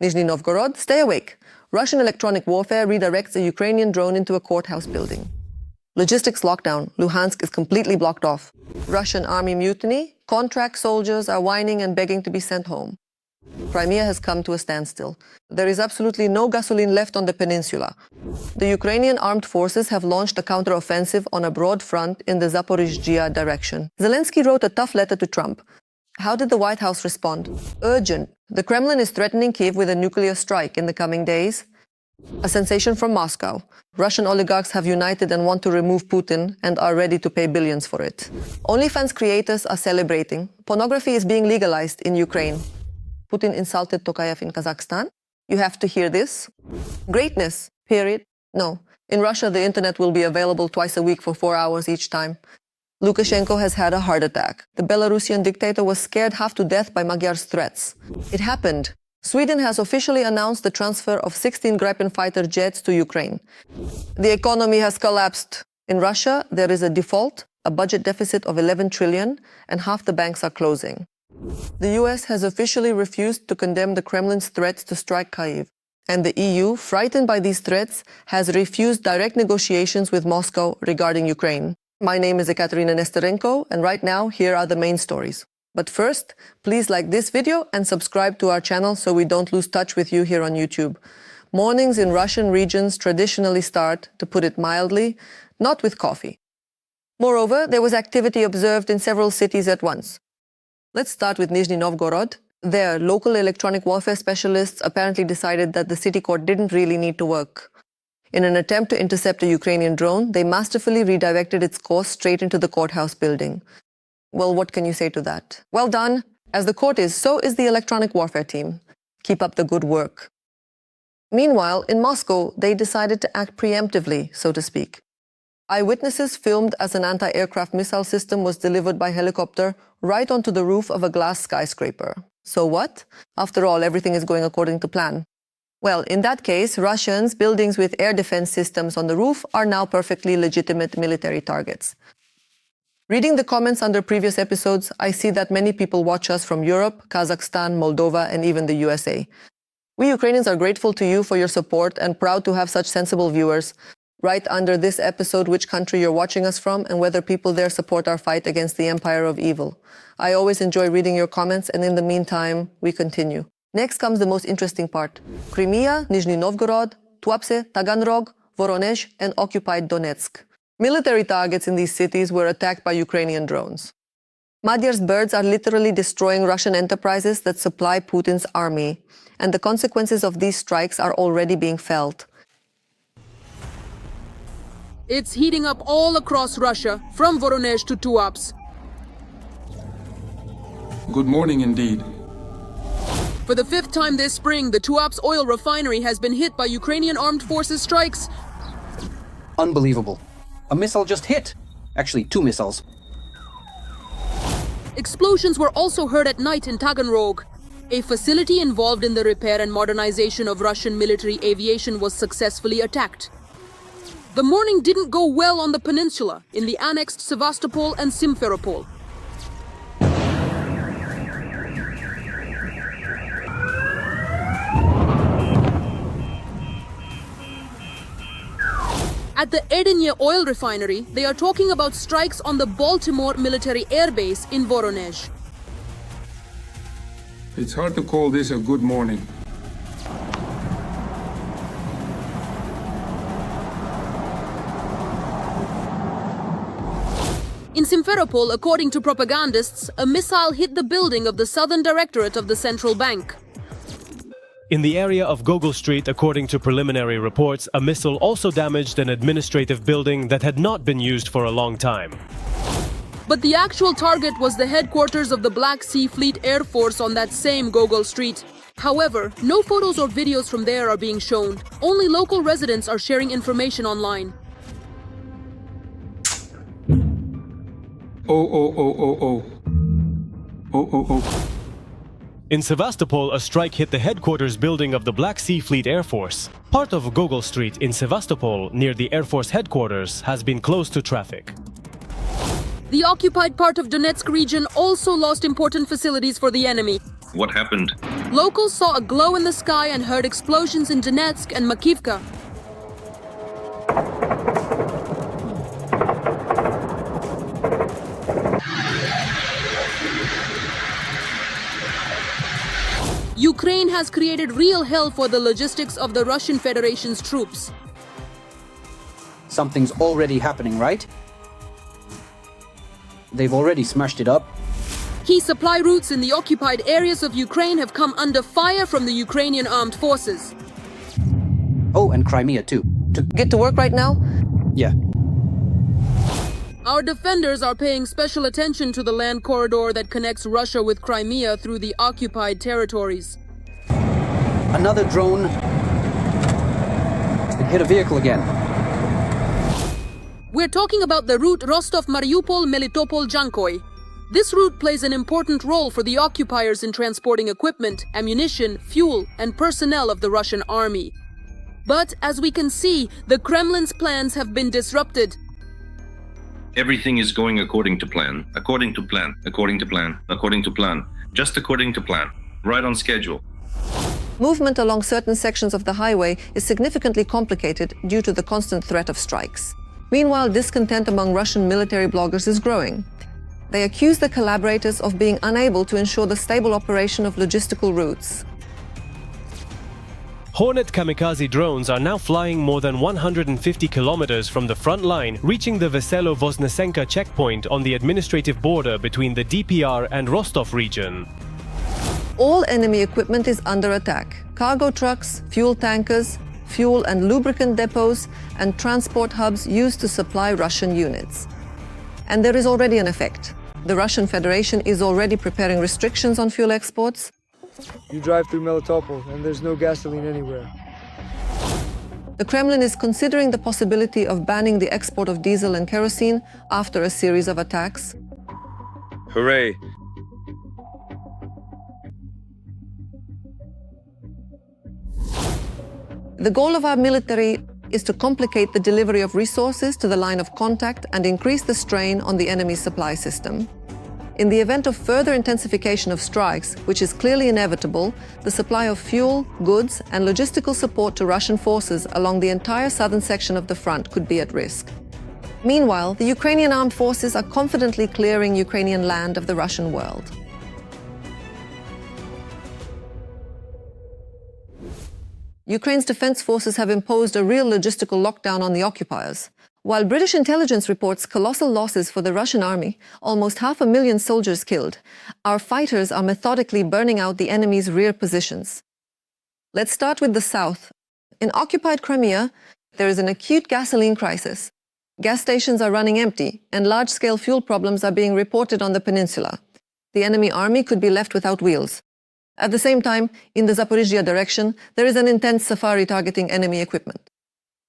Nizhny Novgorod, stay awake. Russian electronic warfare redirects a Ukrainian drone into a courthouse building. Logistics lockdown. Luhansk is completely blocked off. Russian army mutiny. Contract soldiers are whining and begging to be sent home. Crimea has come to a standstill. There is absolutely no gasoline left on the peninsula. The Ukrainian armed forces have launched a counteroffensive on a broad front in the Zaporizhzhia direction. Zelenskyy wrote a tough letter to Trump. How did the White House respond? Urgent. The Kremlin is threatening Kyiv with a nuclear strike in the coming days. A sensation from Moscow. Russian oligarchs have united and want to remove Putin and are ready to pay billions for it. OnlyFans creators are celebrating. Pornography is being legalized in Ukraine. Putin insulted Tokayev in Kazakhstan. You have to hear this. Greatness, period. No. In Russia, the internet will be available twice a week for 4 hours each time. Lukashenko has had a heart attack. The Belarusian dictator was scared half to death by Madyar's threats. It happened. Sweden has officially announced the transfer of 16 Gripen fighter jets to Ukraine. The economy has collapsed. In Russia, there is a default, a budget deficit of 11 trillion, and half the banks are closing. The US has officially refused to condemn the Kremlin's threats to strike Kyiv. And the EU, frightened by these threats, has refused direct negotiations with Moscow regarding Ukraine. My name is Kateryna Nesterenko, and right now, here are the main stories. But first, please like this video and subscribe to our channel so we don't lose touch with you here on YouTube. Mornings in Russian regions traditionally start, to put it mildly, not with coffee. Moreover, there was activity observed in several cities at once. Let's start with Nizhny Novgorod. There, local electronic warfare specialists apparently decided that the city court didn't really need to work. In an attempt to intercept a Ukrainian drone, they masterfully redirected its course straight into the courthouse building. Well, what can you say to that? Well done. As the court is, so is the electronic warfare team. Keep up the good work. Meanwhile, in Moscow, they decided to act preemptively, so to speak. Eyewitnesses filmed as an anti-aircraft missile system was delivered by helicopter right onto the roof of a glass skyscraper. So what? After all, everything is going according to plan. Well, in that case, Russians' buildings with air defense systems on the roof are now perfectly legitimate military targets. Reading the comments under previous episodes, I see that many people watch us from Europe, Kazakhstan, Moldova, and even the USA. We Ukrainians are grateful to you for your support and proud to have such sensible viewers. Write under this episode which country you're watching us from and whether people there support our fight against the empire of evil. I always enjoy reading your comments, and in the meantime, we continue. Next comes the most interesting part. Crimea, Nizhny Novgorod, Tuapse, Taganrog, Voronezh, and occupied Donetsk. Military targets in these cities were attacked by Ukrainian drones. Madyar's birds are literally destroying Russian enterprises that supply Putin's army, and the consequences of these strikes are already being felt. It's heating up all across Russia, from Voronezh to Tuapse. Good morning indeed. For the 5th time this spring, the Tuapse oil refinery has been hit by Ukrainian armed forces strikes. Unbelievable. A missile just hit. Actually, 2 missiles. Explosions were also heard at night in Taganrog. A facility involved in the repair and modernization of Russian military aviation was successfully attacked. The morning didn't go well on the peninsula, in the annexed Sevastopol and Simferopol. At the Edenyne oil refinery, they are talking about strikes on the Baltimore military airbase in Voronezh. It's hard to call this a good morning. In Simferopol, according to propagandists, a missile hit the building of the Southern Directorate of the Central Bank. In the area of Gogol Street, according to preliminary reports, a missile also damaged an administrative building that had not been used for a long time. But the actual target was the headquarters of the Black Sea Fleet Air Force on that same Gogol Street. However, no photos or videos from there are being shown. Only local residents are sharing information online. In Sevastopol, a strike hit the headquarters building of the Black Sea Fleet Air Force. Part of Gogol Street in Sevastopol, near the Air Force headquarters, has been closed to traffic. The occupied part of Donetsk region also lost important facilities for the enemy. What happened Locals saw a glow in the sky and heard explosions in Donetsk and Makivka. Ukraine has created real hell for the logistics of the Russian Federation's troops. Something's already happening, right? They've already smashed it up. Key supply routes in the occupied areas of Ukraine have come under fire from the Ukrainian armed forces. Oh, and Crimea too. Get to work right now? Yeah. Our defenders are paying special attention to the land corridor that connects Russia with Crimea through the occupied territories. Another drone. It hit a vehicle again. We're talking about the route Rostov-Mariupol-Melitopol-Jankoy. This route plays an important role for the occupiers in transporting equipment, ammunition, fuel, and personnel of the Russian army. But as we can see, the Kremlin's plans have been disrupted. Everything is going according to plan, according to plan, according to plan, according to plan, just according to plan, right on schedule. Movement along certain sections of the highway is significantly complicated due to the constant threat of strikes. Meanwhile, discontent among Russian military bloggers is growing. They accuse the collaborators of being unable to ensure the stable operation of logistical routes. Hornet kamikaze drones are now flying more than 150 kilometers from the front line, reaching the Veselo-Voznesenka checkpoint on the administrative border between the DPR and Rostov region. All enemy equipment is under attack. Cargo trucks, fuel tankers, fuel and lubricant depots, and transport hubs used to supply Russian units. And there is already an effect. The Russian Federation is already preparing restrictions on fuel exports. You drive through Melitopol and there's no gasoline anywhere. The Kremlin is considering the possibility of banning the export of diesel and kerosene after a series of attacks. Hooray! The goal of our military is to complicate the delivery of resources to the line of contact and increase the strain on the enemy's supply system. In the event of further intensification of strikes, which is clearly inevitable, the supply of fuel, goods, and logistical support to Russian forces along the entire southern section of the front could be at risk. Meanwhile, the Ukrainian armed forces are confidently clearing Ukrainian land of the Russian world. Ukraine's defense forces have imposed a real logistical lockdown on the occupiers. While British intelligence reports colossal losses for the Russian army, almost 500,000 soldiers killed, our fighters are methodically burning out the enemy's rear positions. Let's start with the south. In occupied Crimea, there is an acute gasoline crisis. Gas stations are running empty, and large-scale fuel problems are being reported on the peninsula. The enemy army could be left without wheels. At the same time, in the Zaporizhzhia direction, there is an intense safari targeting enemy equipment.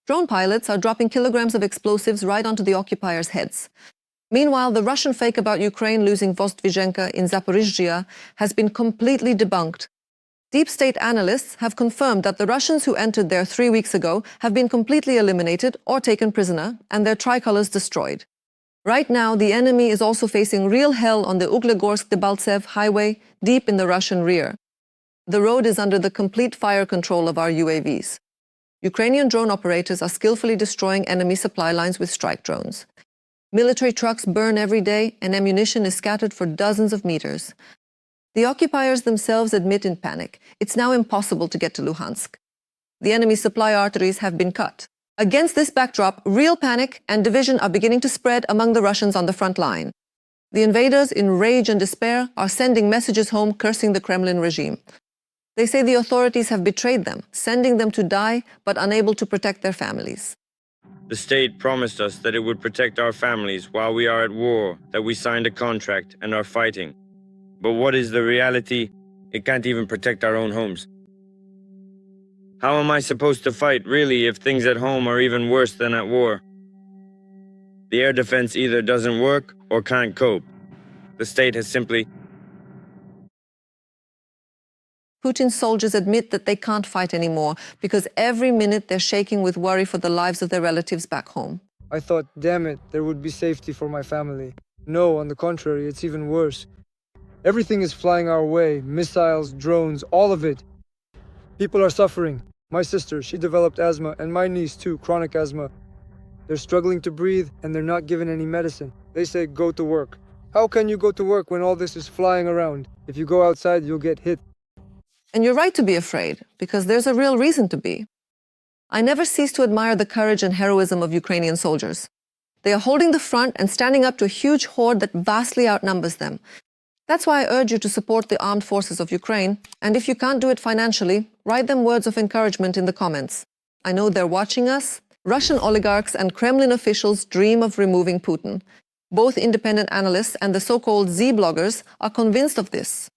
Drone pilots are dropping kilograms of explosives right onto the occupiers' heads. Meanwhile, the Russian fake about Ukraine losing Vozdvizhenka in Zaporizhzhia has been completely debunked. Deep state analysts have confirmed that the Russians who entered there 3 weeks ago have been completely eliminated or taken prisoner, and their tricolors destroyed. Right now, the enemy is also facing real hell on the Uglegorsk-Debaltsev highway, deep in the Russian rear. The road is under the complete fire control of our UAVs. Ukrainian drone operators are skillfully destroying enemy supply lines with strike drones. Military trucks burn every day, and ammunition is scattered for dozens of meters. The occupiers themselves admit in panic. It's now impossible to get to Luhansk. The enemy's supply arteries have been cut. Against this backdrop, real panic and division are beginning to spread among the Russians on the front line. The invaders, in rage and despair, are sending messages home cursing the Kremlin regime. They say the authorities have betrayed them, sending them to die, but unable to protect their families. The state promised us that it would protect our families while we are at war, that we signed a contract and are fighting. But what is the reality? It can't even protect our own homes. How am I supposed to fight, really, if things at home are even worse than at war? The air defense either doesn't work or can't cope. The state has simply... Putin's soldiers admit that they can't fight anymore because every minute they're shaking with worry for the lives of their relatives back home. I thought, damn it, there would be safety for my family. No, on the contrary, it's even worse. Everything is flying our way. Missiles, drones, all of it. People are suffering. My sister, she developed asthma, and my niece too, chronic asthma. They're struggling to breathe, and they're not given any medicine. They say, go to work. How can you go to work when all this is flying around? If you go outside, you'll get hit. And you're right to be afraid, because there's a real reason to be. I never cease to admire the courage and heroism of Ukrainian soldiers. They are holding the front and standing up to a huge horde that vastly outnumbers them. That's why I urge you to support the armed forces of Ukraine, and if you can't do it financially, write them words of encouragement in the comments. I know they're watching us. Russian oligarchs and Kremlin officials dream of removing Putin. Both independent analysts and the so-called Z-bloggers are convinced of this.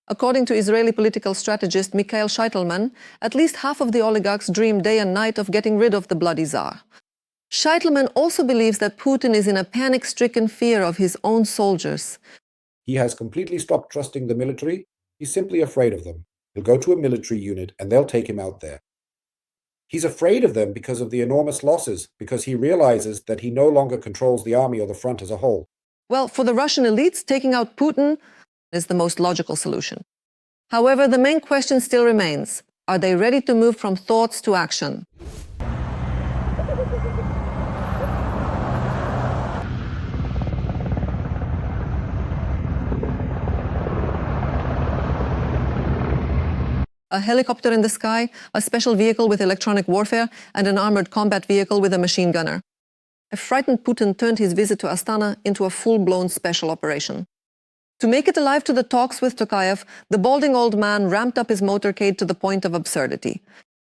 According to Israeli political strategist Mikhail Scheitelman, at least half of the oligarchs dream day and night of getting rid of the bloody Tsar. Scheitelman also believes that Putin is in a panic-stricken fear of his own soldiers. He has completely stopped trusting the military. He's simply afraid of them. He'll go to a military unit and they'll take him out there. He's afraid of them because of the enormous losses, because he realizes that he no longer controls the army or the front as a whole. Well, for the Russian elites, taking out Putin is the most logical solution. However, the main question still remains. Are they ready to move from thoughts to action? A helicopter in the sky, a special vehicle with electronic warfare, and an armored combat vehicle with a machine gunner. A frightened Putin turned his visit to Astana into a full-blown special operation. To make it alive to the talks with Tokayev, the balding old man ramped up his motorcade to the point of absurdity.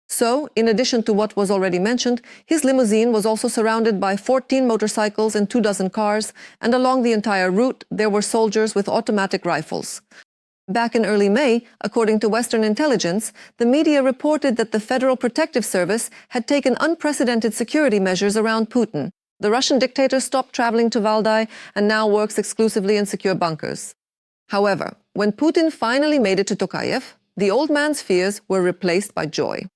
So, in addition to what was already mentioned, his limousine was also surrounded by 14 motorcycles and 24 cars, and along the entire route there were soldiers with automatic rifles. Back in early May, according to Western intelligence, the media reported that the Federal Protective Service had taken unprecedented security measures around Putin. The Russian dictator stopped traveling to Valdai and now works exclusively in secure bunkers. However, when Putin finally made it to Tokayev, the old man's fears were replaced by joy.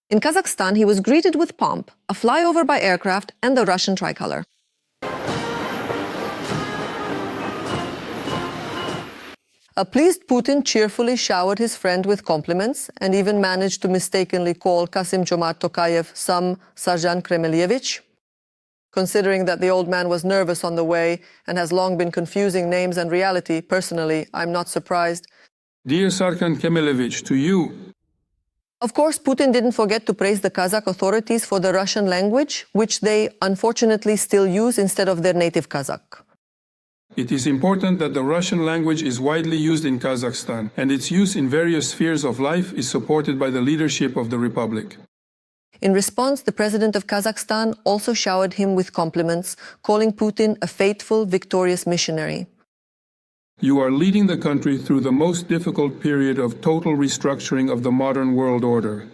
In Kazakhstan, he was greeted with pomp, a flyover by aircraft, and the Russian tricolor. A pleased Putin cheerfully showered his friend with compliments and even managed to mistakenly call Kassym-Jomart Tokayev some Sergeant Kremlievich. Considering that the old man was nervous on the way and has long been confusing names and reality, personally, I'm not surprised. Dear Sergeant Kremlievich, to you. Of course, Putin didn't forget to praise the Kazakh authorities for the Russian language, which they unfortunately still use instead of their native Kazakh. It is important that the Russian language is widely used in Kazakhstan, and its use in various spheres of life is supported by the leadership of the Republic. In response, the president of Kazakhstan also showered him with compliments, calling Putin a faithful, victorious missionary. You are leading the country through the most difficult period of total restructuring of the modern world order.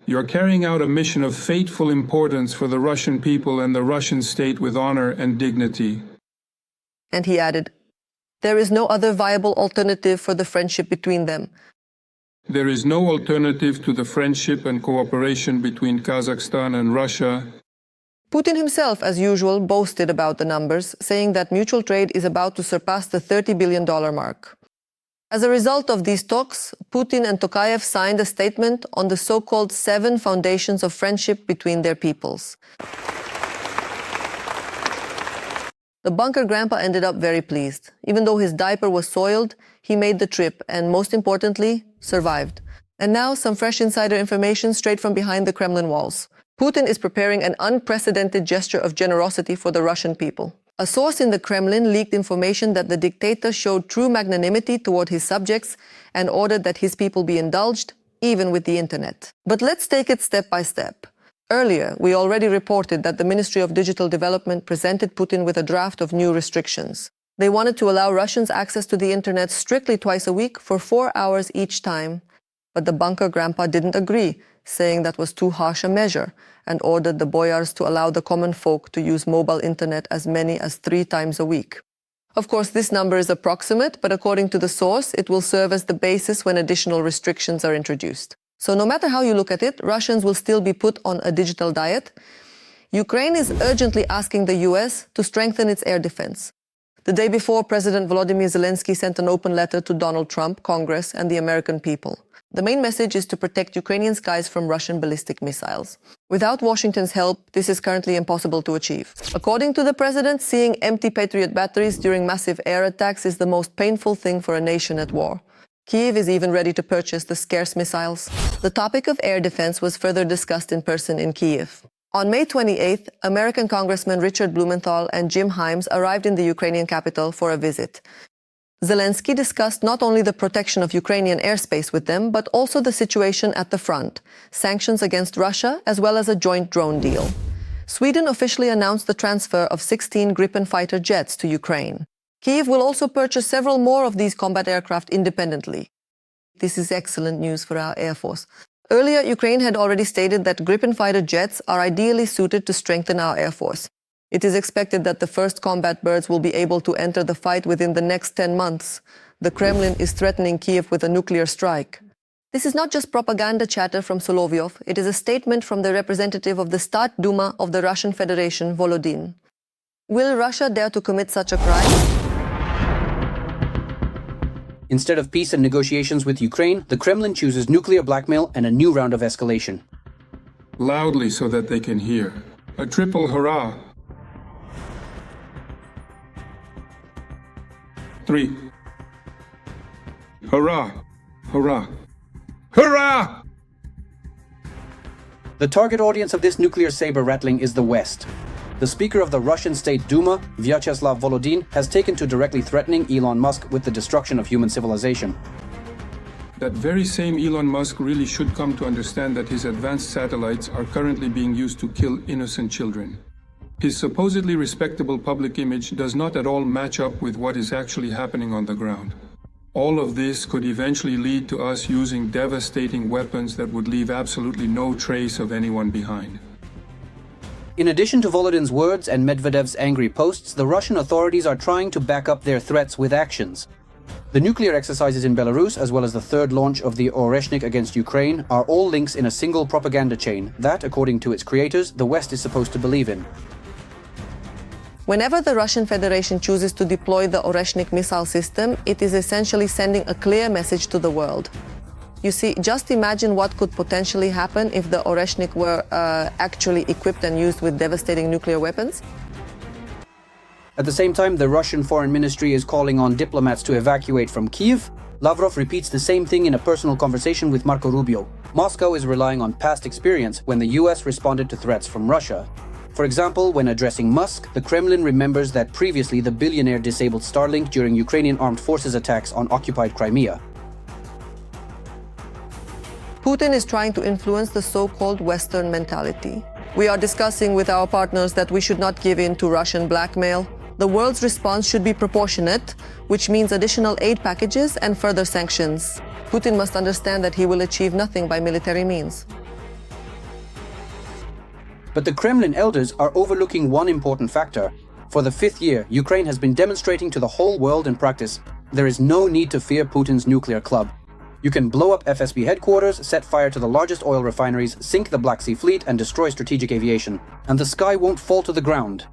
You are carrying out a mission of fateful importance for the Russian people and the Russian state with honor and dignity. And he added, there is no other viable alternative for the friendship between them. There is no alternative to the friendship and cooperation between Kazakhstan and Russia. Putin himself, as usual, boasted about the numbers, saying that mutual trade is about to surpass the $30 billion mark. As a result of these talks, Putin and Tokayev signed a statement on the so-called 7 foundations of friendship between their peoples. The bunker grandpa ended up very pleased. Even though his diaper was soiled, he made the trip and, most importantly, survived. And now some fresh insider information straight from behind the Kremlin walls. Putin is preparing an unprecedented gesture of generosity for the Russian people. A source in the Kremlin leaked information that the dictator showed true magnanimity toward his subjects and ordered that his people be indulged, even with the internet. But let's take it step by step. Earlier, we already reported that the Ministry of Digital Development presented Putin with a draft of new restrictions. They wanted to allow Russians access to the internet strictly twice a week for 4 hours each time. But the bunker grandpa didn't agree, saying that was too harsh a measure, and ordered the boyars to allow the common folk to use mobile internet as many as 3 times a week. Of course, this number is approximate, but according to the source, it will serve as the basis when additional restrictions are introduced. So no matter how you look at it, Russians will still be put on a digital diet. Ukraine is urgently asking the US to strengthen its air defense. The day before, President Volodymyr Zelenskyy sent an open letter to Donald Trump, Congress, and the American people. The main message is to protect Ukrainian skies from Russian ballistic missiles. Without Washington's help, this is currently impossible to achieve. According to the president, seeing empty Patriot batteries during massive air attacks is the most painful thing for a nation at war. Kyiv is even ready to purchase the scarce missiles. The topic of air defense was further discussed in person in Kyiv. On May 28th, American Congressman Richard Blumenthal and Jim Himes arrived in the Ukrainian capital for a visit. Zelenskyy discussed not only the protection of Ukrainian airspace with them, but also the situation at the front, sanctions against Russia, as well as a joint drone deal. Sweden officially announced the transfer of 16 Gripen fighter jets to Ukraine. Kyiv will also purchase several more of these combat aircraft independently. This is excellent news for our Air Force. Earlier, Ukraine had already stated that Gripen fighter jets are ideally suited to strengthen our Air Force. It is expected that the first combat birds will be able to enter the fight within the next 10 months. The Kremlin is threatening Kyiv with a nuclear strike. This is not just propaganda chatter from Solovyov, it is a statement from the representative of the Stat Duma of the Russian Federation, Volodin. Will Russia dare to commit such a crime? Instead of peace and negotiations with Ukraine, the Kremlin chooses nuclear blackmail and a new round of escalation. Loudly so that they can hear. A triple hurrah. 3. Hurrah! Hurrah! Hurrah! The target audience of this nuclear saber rattling is the West. The Speaker of the Russian State Duma, Vyacheslav Volodin, has taken to directly threatening Elon Musk with the destruction of human civilization. That very same Elon Musk really should come to understand that his advanced satellites are currently being used to kill innocent children. His supposedly respectable public image does not at all match up with what is actually happening on the ground. All of this could eventually lead to us using devastating weapons that would leave absolutely no trace of anyone behind. In addition to Volodin's words and Medvedev's angry posts, the Russian authorities are trying to back up their threats with actions. The nuclear exercises in Belarus, as well as the third launch of the Oreshnik against Ukraine, are all links in a single propaganda chain that, according to its creators, the West is supposed to believe in. Whenever the Russian Federation chooses to deploy the Oreshnik missile system, it is essentially sending a clear message to the world. You see, just imagine what could potentially happen if the Oreshnik were actually equipped and used with devastating nuclear weapons. At the same time, the Russian Foreign Ministry is calling on diplomats to evacuate from Kyiv. Lavrov repeats the same thing in a personal conversation with Marco Rubio. Moscow is relying on past experience when the US responded to threats from Russia. For example, when addressing Musk, the Kremlin remembers that previously the billionaire disabled Starlink during Ukrainian armed forces attacks on occupied Crimea. Putin is trying to influence the so-called Western mentality. We are discussing with our partners that we should not give in to Russian blackmail. The world's response should be proportionate, which means additional aid packages and further sanctions. Putin must understand that he will achieve nothing by military means. But the Kremlin elders are overlooking one important factor. For the 5th year, Ukraine has been demonstrating to the whole world in practice there is no need to fear Putin's nuclear club. You can blow up FSB headquarters, set fire to the largest oil refineries, sink the Black Sea Fleet, and destroy strategic aviation. And the sky won't fall to the ground.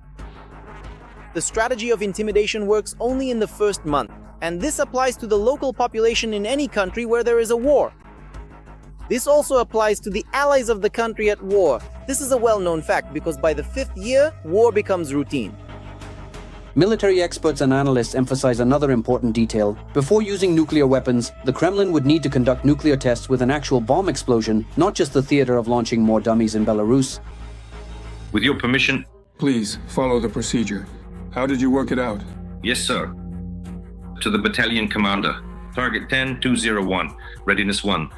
The strategy of intimidation works only in the first month, and this applies to the local population in any country where there is a war. This also applies to the allies of the country at war. This is a well-known fact because by the 5th year, war becomes routine. Military experts and analysts emphasize another important detail. Before using nuclear weapons, the Kremlin would need to conduct nuclear tests with an actual bomb explosion, not just the theater of launching more dummies in Belarus. With your permission. Please, follow the procedure. How did you work it out? Yes, sir. To the battalion commander. Target 10201. Readiness 1.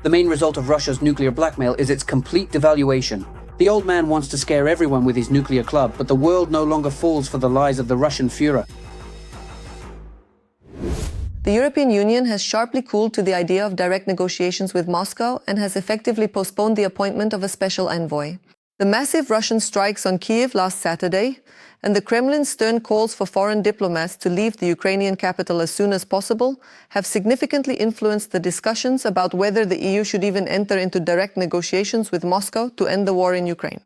The main result of Russia's nuclear blackmail is its complete devaluation. The old man wants to scare everyone with his nuclear club, but the world no longer falls for the lies of the Russian Führer. The European Union has sharply cooled to the idea of direct negotiations with Moscow and has effectively postponed the appointment of a special envoy. The massive Russian strikes on Kyiv last Saturday and the Kremlin's stern calls for foreign diplomats to leave the Ukrainian capital as soon as possible have significantly influenced the discussions about whether the EU should even enter into direct negotiations with Moscow to end the war in Ukraine.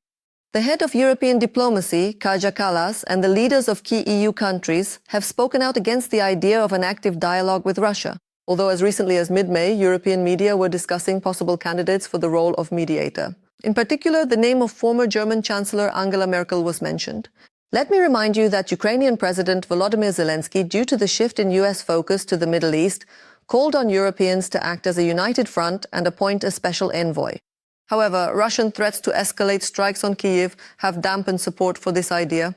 The head of European diplomacy, Kaja Kallas, and the leaders of key EU countries have spoken out against the idea of an active dialogue with Russia, although as recently as mid-May, European media were discussing possible candidates for the role of mediator. In particular, the name of former German Chancellor Angela Merkel was mentioned. Let me remind you that Ukrainian President Volodymyr Zelenskyy, due to the shift in US focus to the Middle East, called on Europeans to act as a united front and appoint a special envoy. However, Russian threats to escalate strikes on Kyiv have dampened support for this idea.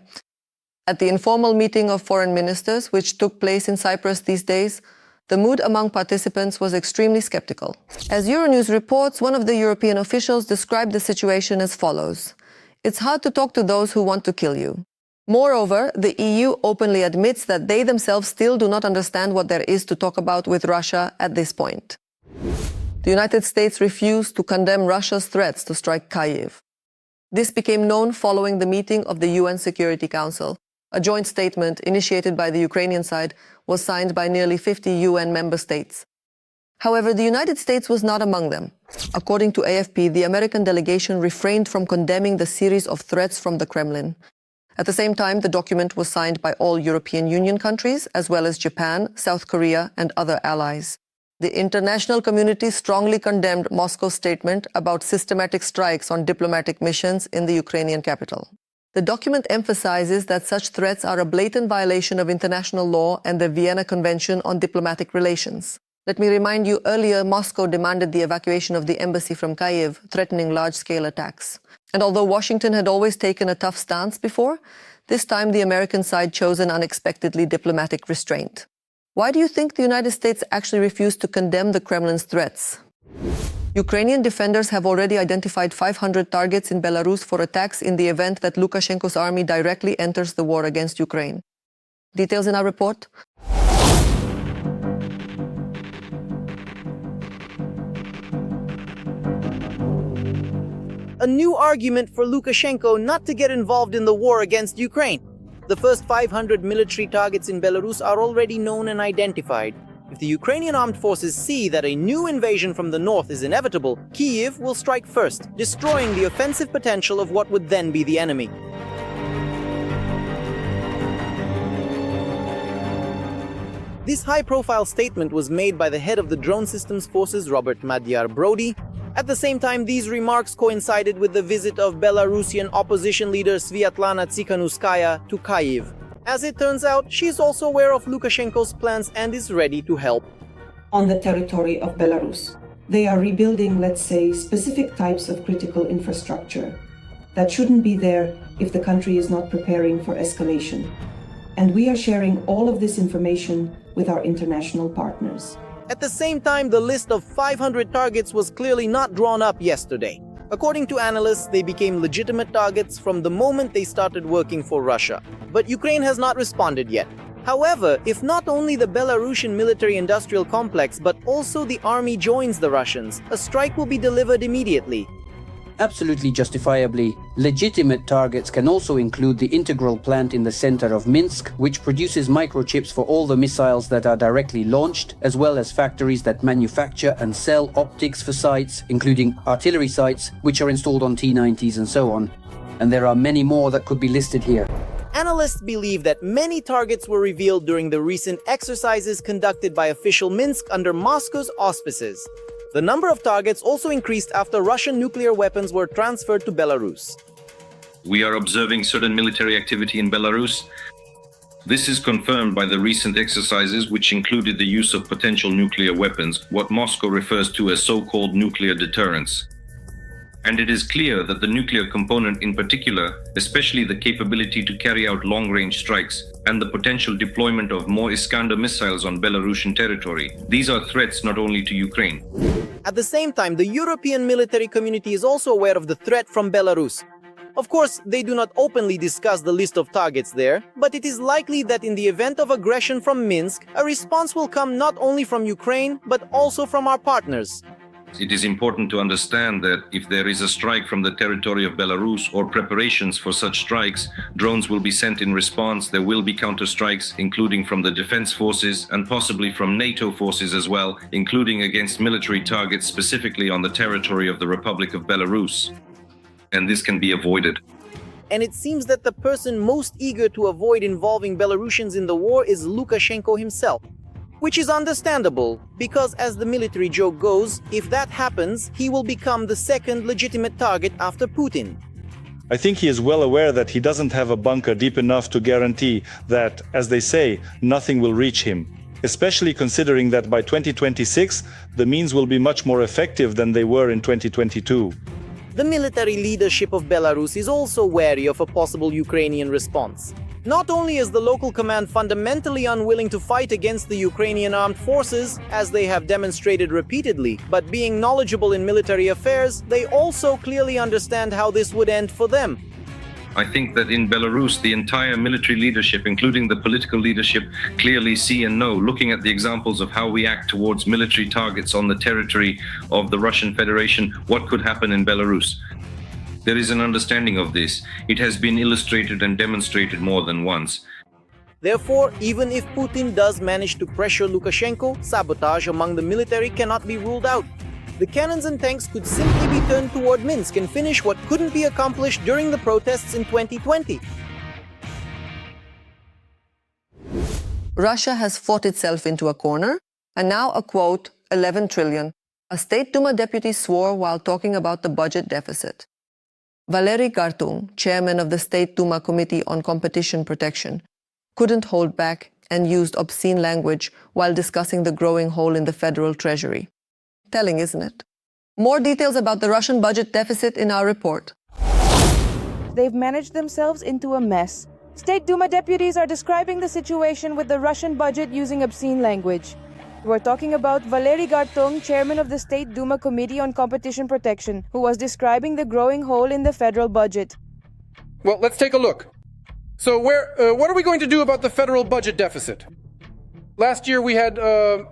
At the informal meeting of foreign ministers, which took place in Cyprus these days, the mood among participants was extremely skeptical. As Euronews reports, one of the European officials described the situation as follows: "It's hard to talk to those who want to kill you." Moreover, the EU openly admits that they themselves still do not understand what there is to talk about with Russia at this point. The United States refused to condemn Russia's threats to strike Kyiv. This became known following the meeting of the UN Security Council. A joint statement initiated by the Ukrainian side was signed by nearly 50 UN member states. However, the United States was not among them. According to AFP, the American delegation refrained from condemning the series of threats from the Kremlin. At the same time, the document was signed by all European Union countries, as well as Japan, South Korea, and other allies. The international community strongly condemned Moscow's statement about systematic strikes on diplomatic missions in the Ukrainian capital. The document emphasizes that such threats are a blatant violation of international law and the Vienna Convention on Diplomatic Relations. Let me remind you, earlier Moscow demanded the evacuation of the embassy from Kyiv, threatening large-scale attacks. And although Washington had always taken a tough stance before, this time the American side chose an unexpectedly diplomatic restraint. Why do you think the United States actually refused to condemn the Kremlin's threats? Ukrainian defenders have already identified 500 targets in Belarus for attacks in the event that Lukashenko's army directly enters the war against Ukraine. Details in our report. A new argument for Lukashenko not to get involved in the war against Ukraine. The first 500 military targets in Belarus are already known and identified. If the Ukrainian armed forces see that a new invasion from the north is inevitable, Kyiv will strike first, destroying the offensive potential of what would then be the enemy. This high-profile statement was made by the head of the Drone Systems Forces, Robert Madyar Brody. At the same time, these remarks coincided with the visit of Belarusian opposition leader Sviatlana Tsikhanouskaya to Kyiv. As it turns out, she is also aware of Lukashenko's plans and is ready to help. On the territory of Belarus, they are rebuilding, let's say, specific types of critical infrastructure that shouldn't be there if the country is not preparing for escalation. And we are sharing all of this information with our international partners. At the same time, the list of 500 targets was clearly not drawn up yesterday. According to analysts, they became legitimate targets from the moment they started working for Russia. But Ukraine has not responded yet. However, if not only the Belarusian military-industrial complex, but also the army joins the Russians, a strike will be delivered immediately. Absolutely justifiably, legitimate targets can also include the integral plant in the center of Minsk, which produces microchips for all the missiles that are directly launched, as well as factories that manufacture and sell optics for sites, including artillery sites, which are installed on T-90s and so on. And there are many more that could be listed here. Analysts believe that many targets were revealed during the recent exercises conducted by official Minsk under Moscow's auspices. The number of targets also increased after Russian nuclear weapons were transferred to Belarus. We are observing certain military activity in Belarus. This is confirmed by the recent exercises, which included the use of potential nuclear weapons, what Moscow refers to as so-called nuclear deterrence. And it is clear that the nuclear component in particular, especially the capability to carry out long-range strikes and the potential deployment of more Iskander missiles on Belarusian territory, these are threats not only to Ukraine. At the same time, the European military community is also aware of the threat from Belarus. Of course, they do not openly discuss the list of targets there, but it is likely that in the event of aggression from Minsk, a response will come not only from Ukraine, but also from our partners. It is important to understand that if there is a strike from the territory of Belarus or preparations for such strikes, drones will be sent in response. There will be counter-strikes, including from the defense forces and possibly from NATO forces as well, including against military targets specifically on the territory of the Republic of Belarus. And this can be avoided. and it seems that the person most eager to avoid involving Belarusians in the war is Lukashenko himself. Which is understandable, because as the military joke goes, if that happens, he will become the second legitimate target after Putin. I think he is well aware that he doesn't have a bunker deep enough to guarantee that, as they say, nothing will reach him. Especially considering that by 2026, the means will be much more effective than they were in 2022. The military leadership of Belarus is also wary of a possible Ukrainian response. Not only is the local command fundamentally unwilling to fight against the Ukrainian armed forces, as they have demonstrated repeatedly, but being knowledgeable in military affairs, they also clearly understand how this would end for them. I think that in Belarus, the entire military leadership, including the political leadership, clearly see and know, looking at the examples of how we act towards military targets on the territory of the Russian Federation, what could happen in Belarus. There is an understanding of this. It has been illustrated and demonstrated more than once. Therefore, even if Putin does manage to pressure Lukashenko, sabotage among the military cannot be ruled out. The cannons and tanks could simply be turned toward Minsk and finish what couldn't be accomplished during the protests in 2020. Russia has fought itself into a corner, and now a quote, 11 trillion. A State Duma deputy swore while talking about the budget deficit. Valery Gartung, chairman of the State Duma Committee on Competition Protection, couldn't hold back and used obscene language while discussing the growing hole in the federal treasury. Telling, isn't it? More details about the Russian budget deficit in our report. They've managed themselves into a mess. State Duma deputies are describing the situation with the Russian budget using obscene language. We're talking about Valery Gartung, chairman of the State Duma Committee on Competition Protection, who was describing the growing hole in the federal budget. Well, let's take a look. So what are we going to do about the federal budget deficit? Last year we had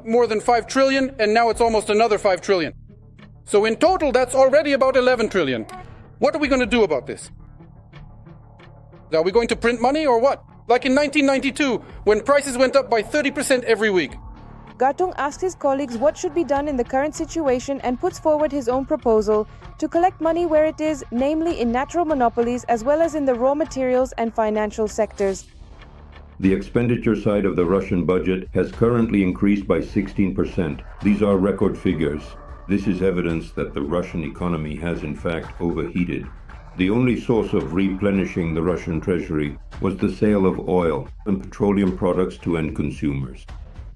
more than 5 trillion, and now it's almost another 5 trillion. So in total, that's already about 11 trillion. What are we going to do about this? Are we going to print money or what? Like in 1992, when prices went up by 30% every week. Gartung asks his colleagues what should be done in the current situation and puts forward his own proposal to collect money where it is, namely in natural monopolies as well as in the raw materials and financial sectors. The expenditure side of the Russian budget has currently increased by 16%. These are record figures. This is evidence that the Russian economy has in fact overheated. The only source of replenishing the Russian treasury was the sale of oil and petroleum products to end consumers.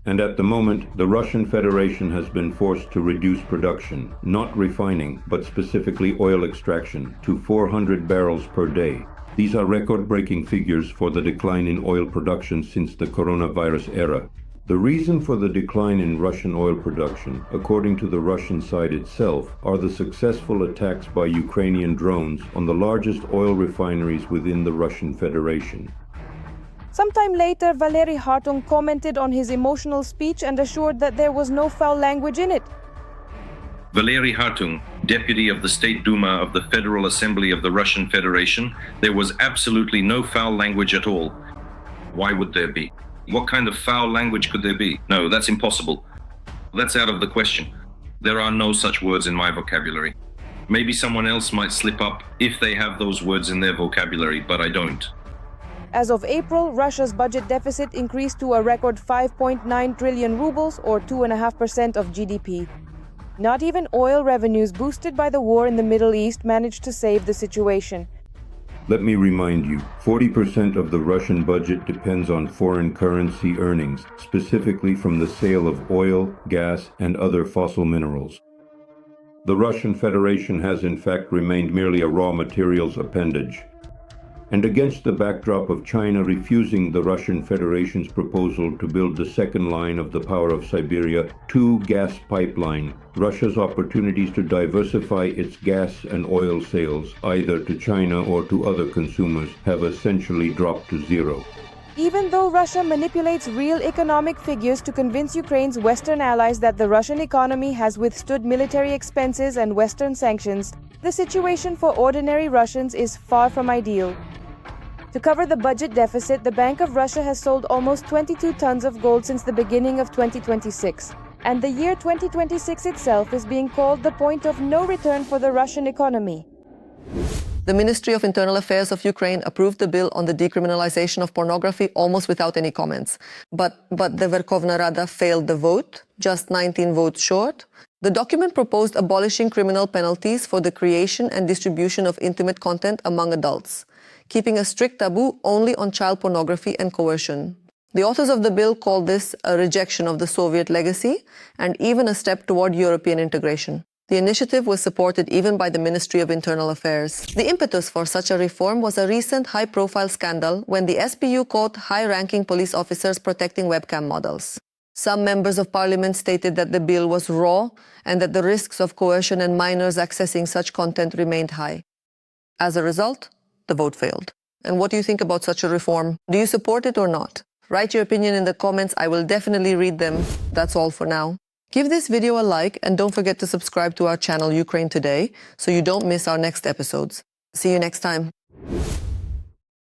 And at the moment, the Russian Federation has been forced to reduce production, not refining, but specifically oil extraction, to 400 barrels per day. These are record-breaking figures for the decline in oil production since the coronavirus era. The reason for the decline in Russian oil production, according to the Russian side itself, are the successful attacks by Ukrainian drones on the largest oil refineries within the Russian Federation. Sometime later, Valery Gartung commented on his emotional speech and assured that there was no foul language in it. Valery Gartung, deputy of the State Duma of the Federal Assembly of the Russian Federation, there was absolutely no foul language at all. Why would there be? What kind of foul language could there be? No, that's impossible. That's out of the question. There are no such words in my vocabulary. Maybe someone else might slip up if they have those words in their vocabulary, but I don't. As of April, Russia's budget deficit increased to a record 5.9 trillion rubles, or 2.5% of GDP. Not even oil revenues boosted by the war in the Middle East managed to save the situation. Let me remind you, 40% of the Russian budget depends on foreign currency earnings, specifically from the sale of oil, gas, and other fossil minerals. The Russian Federation has in fact remained merely a raw materials appendage. And against the backdrop of China refusing the Russian Federation's proposal to build the second line of the Power of Siberia 2 gas pipeline, Russia's opportunities to diversify its gas and oil sales, either to China or to other consumers, have essentially dropped to zero. Even though Russia manipulates real economic figures to convince Ukraine's Western allies that the Russian economy has withstood military expenses and Western sanctions, the situation for ordinary Russians is far from ideal. To cover the budget deficit, the Bank of Russia has sold almost 22 tons of gold since the beginning of 2026. And the year 2026 itself is being called the point of no return for the Russian economy. The Ministry of Internal Affairs of Ukraine approved the bill on the decriminalization of pornography almost without any comments. But the Verkhovna Rada failed the vote, just 19 votes short. The document proposed abolishing criminal penalties for the creation and distribution of intimate content among adults, keeping a strict taboo only on child pornography and coercion. The authors of the bill called this a rejection of the Soviet legacy and even a step toward European integration. The initiative was supported even by the Ministry of Internal Affairs. The impetus for such a reform was a recent high-profile scandal when the SBU caught high-ranking police officers protecting webcam models. Some members of parliament stated that the bill was raw and that the risks of coercion and minors accessing such content remained high. As a result, the vote failed. And what do you think about such a reform? Do you support it or not? Write your opinion in the comments. I will definitely read them. That's all for now. Give this video a like and don't forget to subscribe to our channel Ukraine Today so you don't miss our next episodes. See you next time.